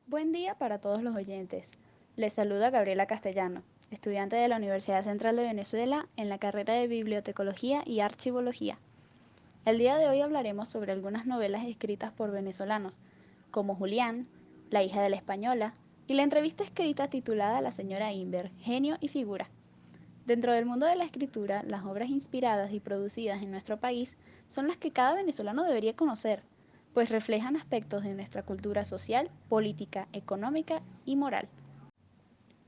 Buen día para todos los oyentes. Les saluda Gabriela Castellano, estudiante de la Universidad Central de Venezuela en la carrera de Bibliotecología y Archivología. El día de hoy hablaremos sobre algunas novelas escritas por venezolanos, como Julián, La hija de la española, y la entrevista escrita titulada La señora Inver, genio y figura. Dentro del mundo de la escritura, las obras inspiradas y producidas en nuestro país son las que cada venezolano debería conocer, pues reflejan aspectos de nuestra cultura social, política, económica y moral.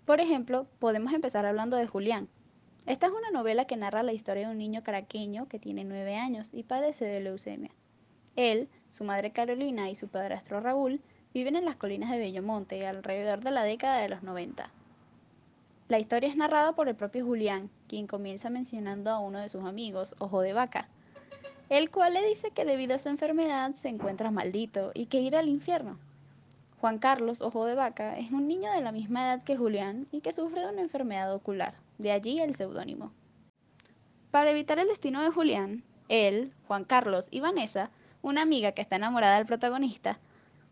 Por ejemplo, podemos empezar hablando de Julián. Esta es una novela que narra la historia de un niño caraqueño que tiene 9 años y padece de leucemia. Él, su madre Carolina y su padrastro Raúl viven en las colinas de Bellomonte alrededor de la década de los 90. La historia es narrada por el propio Julián, quien comienza mencionando a uno de sus amigos, Ojo de Vaca, el cual le dice que debido a su enfermedad se encuentra maldito y que irá al infierno. Juan Carlos, Ojo de Vaca, es un niño de la misma edad que Julián y que sufre de una enfermedad ocular, de allí el seudónimo. Para evitar el destino de Julián, él, Juan Carlos y Vanessa, una amiga que está enamorada del protagonista,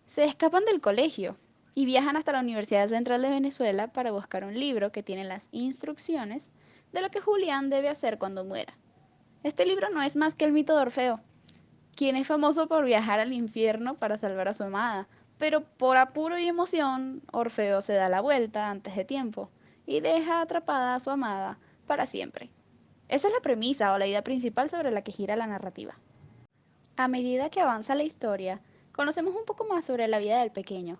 se escapan del colegio y viajan hasta la Universidad Central de Venezuela para buscar un libro que tiene las instrucciones de lo que Julián debe hacer cuando muera. Este libro no es más que el mito de Orfeo, quien es famoso por viajar al infierno para salvar a su amada, pero por apuro y emoción, Orfeo se da la vuelta antes de tiempo y deja atrapada a su amada para siempre. Esa es la premisa o la idea principal sobre la que gira la narrativa. A medida que avanza la historia, conocemos un poco más sobre la vida del pequeño.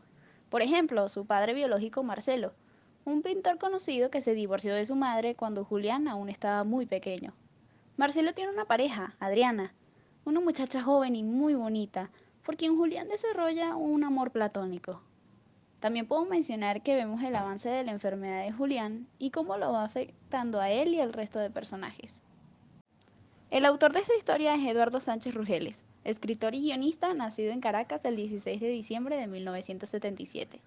Por ejemplo, su padre biológico Marcelo, un pintor conocido que se divorció de su madre cuando Julián aún estaba muy pequeño. Marcelo tiene una pareja, Adriana, una muchacha joven y muy bonita, por quien Julián desarrolla un amor platónico. También puedo mencionar que vemos el avance de la enfermedad de Julián y cómo lo va afectando a él y al resto de personajes. El autor de esta historia es Eduardo Sánchez Rugeles, escritor y guionista nacido en Caracas el 16 de diciembre de 1977.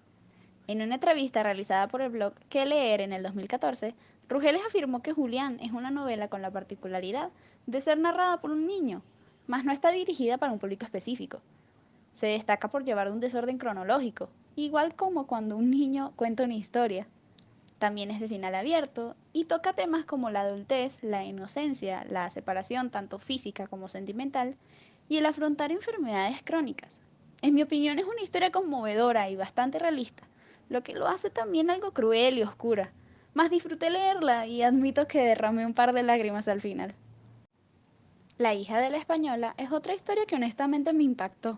En una entrevista realizada por el blog Que Leer en el 2014, Rugeles afirmó que Julián es una novela con la particularidad de ser narrada por un niño, mas no está dirigida para un público específico. Se destaca por llevar un desorden cronológico, igual como cuando un niño cuenta una historia. También es de final abierto y toca temas como la adultez, la inocencia, la separación tanto física como sentimental y el afrontar enfermedades crónicas. En mi opinión es una historia conmovedora y bastante realista, lo que lo hace también algo cruel y oscura. Mas disfruté leerla y admito que derramé un par de lágrimas al final. La hija de la española es otra historia que honestamente me impactó.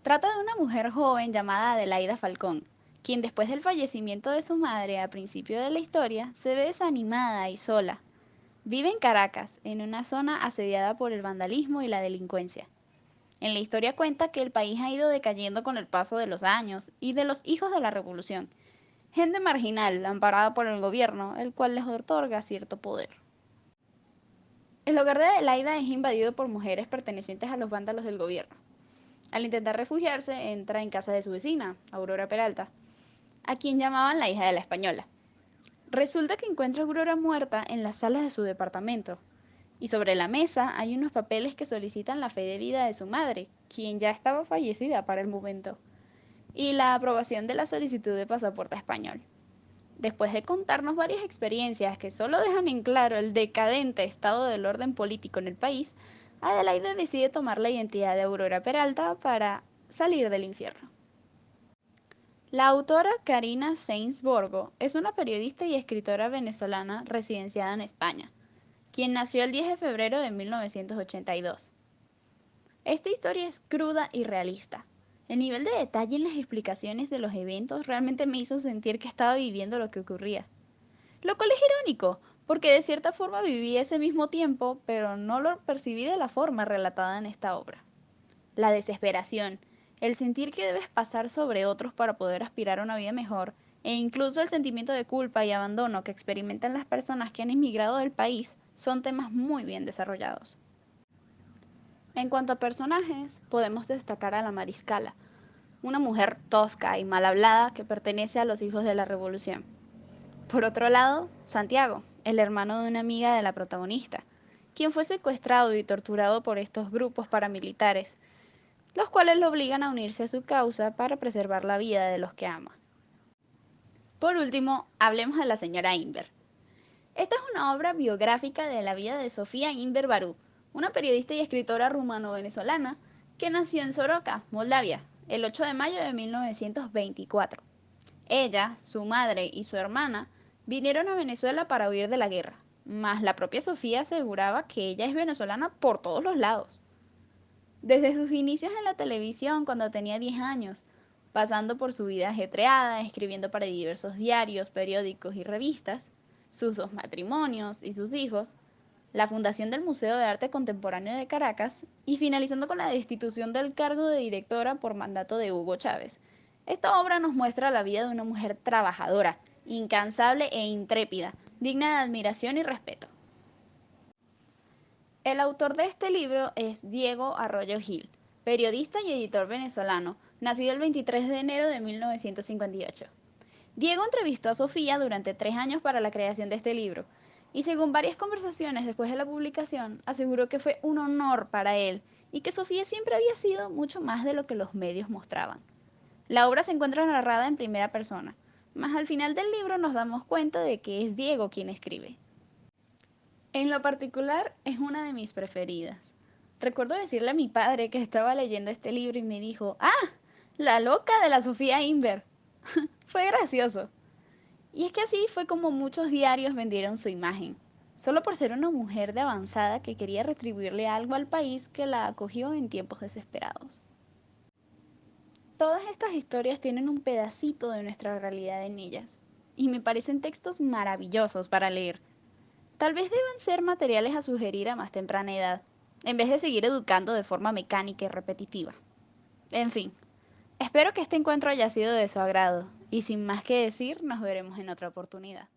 Trata de una mujer joven llamada Adelaida Falcón, quien después del fallecimiento de su madre al principio de la historia se ve desanimada y sola. Vive en Caracas, en una zona asediada por el vandalismo y la delincuencia. En la historia cuenta que el país ha ido decayendo con el paso de los años y de los hijos de la revolución, gente marginal amparada por el gobierno, el cual les otorga cierto poder. El hogar de Adelaida es invadido por mujeres pertenecientes a los vándalos del gobierno. Al intentar refugiarse, entra en casa de su vecina, Aurora Peralta, a quien llamaban la hija de la española. Resulta que encuentra a Aurora muerta en las salas de su departamento, y sobre la mesa hay unos papeles que solicitan la fe de vida de su madre, quien ya estaba fallecida para el momento, y la aprobación de la solicitud de pasaporte español. Después de contarnos varias experiencias que solo dejan en claro el decadente estado del orden político en el país, Adelaide decide tomar la identidad de Aurora Peralta para salir del infierno. La autora Karina Sainz Borgo es una periodista y escritora venezolana residenciada en España, quien nació el 10 de febrero de 1982. Esta historia es cruda y realista. El nivel de detalle en las explicaciones de los eventos realmente me hizo sentir que estaba viviendo lo que ocurría. Lo cual es irónico, porque de cierta forma viví ese mismo tiempo, pero no lo percibí de la forma relatada en esta obra. La desesperación, el sentir que debes pasar sobre otros para poder aspirar a una vida mejor, e incluso el sentimiento de culpa y abandono que experimentan las personas que han emigrado del país, son temas muy bien desarrollados. En cuanto a personajes, podemos destacar a la Mariscala, una mujer tosca y mal hablada que pertenece a los hijos de la Revolución. Por otro lado, Santiago, el hermano de una amiga de la protagonista, quien fue secuestrado y torturado por estos grupos paramilitares, los cuales lo obligan a unirse a su causa para preservar la vida de los que ama. Por último, hablemos de la señora Inver. Esta es una obra biográfica de la vida de Sofía Inver Barú, una periodista y escritora rumano-venezolana que nació en Soroca, Moldavia, el 8 de mayo de 1924. Ella, su madre y su hermana vinieron a Venezuela para huir de la guerra, mas la propia Sofía aseguraba que ella es venezolana por todos los lados. Desde sus inicios en la televisión cuando tenía 10 años, pasando por su vida ajetreada, escribiendo para diversos diarios, periódicos y revistas, sus 2 matrimonios y sus hijos, la fundación del Museo de Arte Contemporáneo de Caracas y finalizando con la destitución del cargo de directora por mandato de Hugo Chávez. Esta obra nos muestra la vida de una mujer trabajadora, incansable e intrépida, digna de admiración y respeto. El autor de este libro es Diego Arroyo Gil, periodista y editor venezolano, nacido el 23 de enero de 1958. Diego entrevistó a Sofía durante 3 años para la creación de este libro, y según varias conversaciones después de la publicación, aseguró que fue un honor para él y que Sofía siempre había sido mucho más de lo que los medios mostraban. La obra se encuentra narrada en primera persona, mas al final del libro nos damos cuenta de que es Diego quien escribe. En lo particular, es una de mis preferidas. Recuerdo decirle a mi padre que estaba leyendo este libro y me dijo, ¡Ah! La loca de la Sofía Inver. Fue gracioso. Y es que así fue como muchos diarios vendieron su imagen, solo por ser una mujer de avanzada que quería retribuirle algo al país que la acogió en tiempos desesperados. Todas estas historias tienen un pedacito de nuestra realidad en ellas, y me parecen textos maravillosos para leer. Tal vez deban ser materiales a sugerir a más temprana edad, en vez de seguir educando de forma mecánica y repetitiva. En fin, espero que este encuentro haya sido de su agrado, y sin más que decir, nos veremos en otra oportunidad.